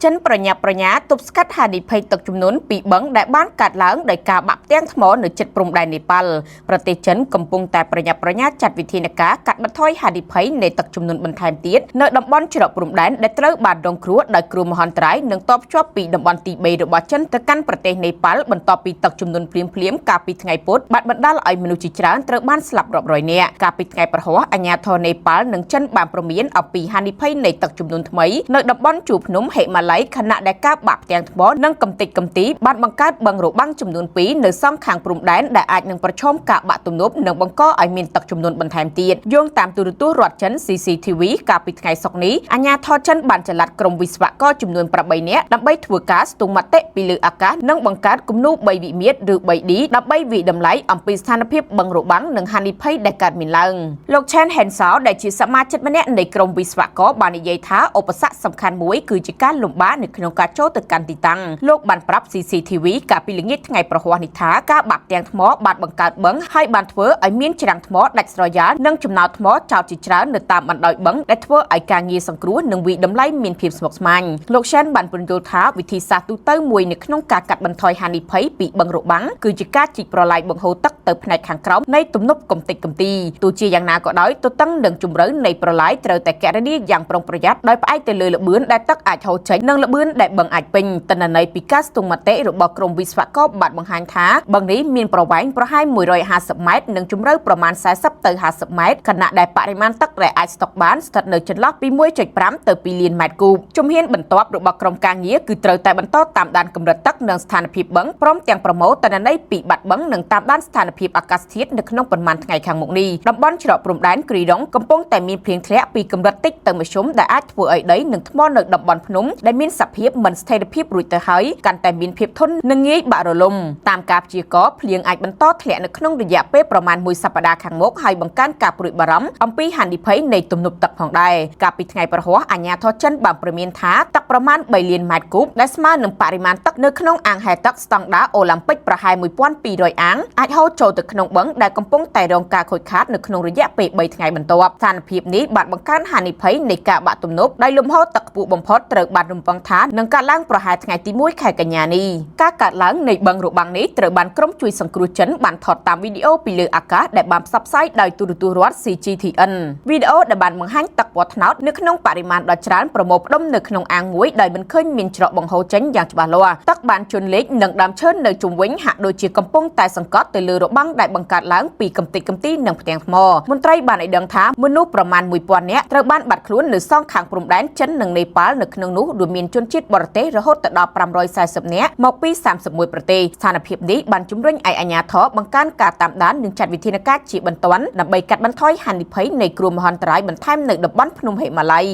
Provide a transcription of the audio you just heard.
ចិនប្រញាប់ប្រញាល់ទប់ស្កាត់ហានិភ័យទឹកជំនន់ពីបឹងដែលបានកាត់ឡើងដោយការបាក់ផ្ទាំងថ្មនៅជិតព្រំដែននេប៉ាល់ប្រទេសចិនកំពុងតែប្រញាប់ប្រញាល់ចាត់វិធានការកាត់បន្ថយហានិភ័យនៃទឹកជំនន់បន្ថែមទៀតនៅតំបន់ច្រកព្រំដែនដែលត្រូវបានរងគ្រោះដោយគ្រោះមហន្តរាយនិងតបភ្ជាប់ពីតំបន់ទី3របស់ចិនទៅកាន់ប្រទេសនេប៉ាល់បន្ទាប់ពីទឹកជំនន់ភ្លាមកាលពីថ្ងៃពុធបានបណ្ដាលឲ្យមនុស្សជាច្រើនត្រូវបានស្លាប់រាប់រយនាក់កាលពីថ្ងៃប្រហ័សអាជ្ញាធរនេប៉ាល់និងចិនបានព្រមានអំពីហានិភ័យនៃទឹកជំនន់ថ្មីនៅតំបន់ជួរភ្នំហិម៉ាឡ័យខណៈដែលការបាក់ផ្ទាំងថ្មនិងកំទេចកំទីបានបង្កើតបឹងរបាំងចំនួន2នៅសងខាងព្រំដែនដែលអាចនឹងប្រឈមការបាក់ទំនប់និងបង្កឲ្យមានទឹកជំនន់បន្ថែមទៀតយោងតាមទូរទស្សន៍រដ្ឋចិន CCTV កាលពីថ្ងៃសុក្រនេះអាជ្ញាធរចិនបានចល័តក្រុមវិស្វករចំនួន8នាក់ដើម្បីធ្វើការស្ទង់មតិពីលើអាកាសនិងបង្កើតគំនូរ3វិមាត្រឬ 3D ដើម្បីវិតម្លៃអំពីស្ថានភាពបឹងរបាំងនិងហានិភ័យដែលកើតមានឡើងលោក Chen Hensao ដែលជាសមាជិកម្នាក់នៃក្រុមវិស្វករបាននិយាយថាឧបសគ្គសំខាន់មួយគឺជាការលំបាកនៅក្នុងការចូលទៅកាន់ទីតាំងលោកបានប្រាប់ CCTV កាលពីល្ងាចថ្ងៃប្រហ័សនេះថាការបាក់ផ្ទាំងថ្មបានបង្កើតបឹងហើយបានធ្វើឲ្យមានច្រាំងថ្មដាច់ស្រយាលនិងចំណោទថ្មចោតជាច្រើននៅតាមបណ្ដោយបឹងដែលធ្វើឲ្យការងារសង្គ្រោះនិងវិតម្លៃមានភាពស្មុគស្មាញលោក Chen បានពន្យល់ថាវិធីសាស្ត្រទូទៅមួយនៅក្នុងការកាត់បន្ថយហានិភ័យពីបឹងរបាំងគឺជាការជីកប្រឡាយបង្ហូរទឹកទៅផ្នែកខាងក្រោមនៃទំនប់កំទេចកំទីទោះជាយ៉ាងណាក៏ដោយទទឹងនឹងជម្រៅនៃប្រឡាយត្រូវតែគណនាយ៉ាងប្រុងប្រយ័ត្នដោយផ្អែកទៅលើល្បឿនដែលទឹកអាចហូរចេញនិងល្បឿនដែលបឹងអាចពេញទិន្នន័យពីការស្ទង់មតិរបស់ក្រុមវិស្វករបានបង្ហាញថាបឹងនេះមានប្រវែងប្រហែល150ម៉ែត្រនិងជម្រៅប្រមាណ40ទៅ50ម៉ែត្រខណៈដែលបរិមាណទឹកដែលអាចស្តុកបានស្ថិតនៅចន្លោះពី 1.5 ទៅ 2 លានម៉ែត្រគូបជំហានបន្ទាប់របស់ក្រុមការងារគឺត្រូវតែបន្តតាមដានកម្រិតទឹកនិងស្ថានភាពបឹងព្រមទាំងប្រមូលទិន្នន័យពីបាតបឹងនិងតាមដានស្ថានភាពអាកាសធាតុនៅក្នុងប៉ុន្មានថ្ងៃខាងមុខនេះតំបន់ច្រកព្រំដែនគ្រីដុងកំពុងតែមានភ្លៀងធ្លាក់ពីកម្រិតតិចទៅមធ្យមដែលអាចធ្វើឲ្យដីនិងថ្មនៅតំបន់ភ្នំដែលមានសភាពមិនស្ថិរភាពរួចទៅហើយកាន់តែមានភាពធន់និងងាយបាក់រលំតាមការព្យាករណ៍ភ្លៀងអាចបន្តធ្លាក់នៅក្នុងរយៈពេលប្រមាណ1សប្តាហ៍ខាងមុខហើយបង្កើនការព្រួយបារម្ភអំពីហានិភ័យនៃទំនប់ទឹកផងដែរកាលពីថ្ងៃប្រហ័សអាជ្ញាធរចិនបានព្រមានថាទឹកប្រមាណ3លានម៉ែត្រគូបដែលស្មើនឹងបរិមាណទឹកនៅក្នុងអាងហែលទឹកស្តង់ដារអូឡ িম্প ិកប្រហែល 1200 អាងអាចហូរចូលទៅក្នុងបឹងដែលកំពុងតែរងការខូចខាតនៅក្នុងរយៈពេល3ថ្ងៃបន្ទាប់ស្ថានភាពនេះបានបង្កើនហានិភ័យនៃការបាក់ទំនប់ដោយលំហូរទឹកខ្ពស់បំផុតត្រូវបានរំពឹងថានឹងកើតឡើងប្រហែលថ្ងៃទី1ខែកញ្ញានេះការកើតឡើងនៃបឹងរបាំងនេះត្រូវបានក្រុមជួយសង្គ្រោះចិនបានថតតាមវីដេអូពីលើអាកាសដែលបានផ្សព្វផ្សាយដោយទូរទស្សន៍រដ្ឋ CGTN វីដេអូដែលបានបង្ហាញទឹកពណ៌ត្នោតនៅក្នុងបរិមាណដ៏ច្រើនប្រមូលផ្ដុំនៅក្នុងអាងមួយដោយមិនឃើញមានច្រកបង្ហូរចេញយ៉ាងច្បាស់លាស់ទឹកបានជន់លិចនិងដើមឈើនៅជុំវិញហាក់ដូចជាកំពុងតែសង្កត់ទៅលើរបាំងដែលបង្កើតឡើងពីកំទេចកំទីនិងផ្ទាំងថ្មមន្ត្រីបានឲ្យដឹងថាមនុស្សប្រមាណ 1000 នាក់ត្រូវបានបាត់ខ្លួននៅសងខាងព្រំដែនចិននិងនេប៉ាល់នៅក្នុងនោះរួមមានជនជាតិបរទេសរហូតដល់540នាក់មកពី31ប្រទេសស្ថានភាពនេះបានជំរុញឲ្យអាជ្ញាធរបង្កើនការតាមដាននិងចាត់វិធានការជាបន្ទាន់ដើម្បីកាត់បន្ថយហានិភ័យនៃគ្រោះមហន្តរាយបន្ថែមនៅតំបន់ភ្នំហិម៉ាឡ័យ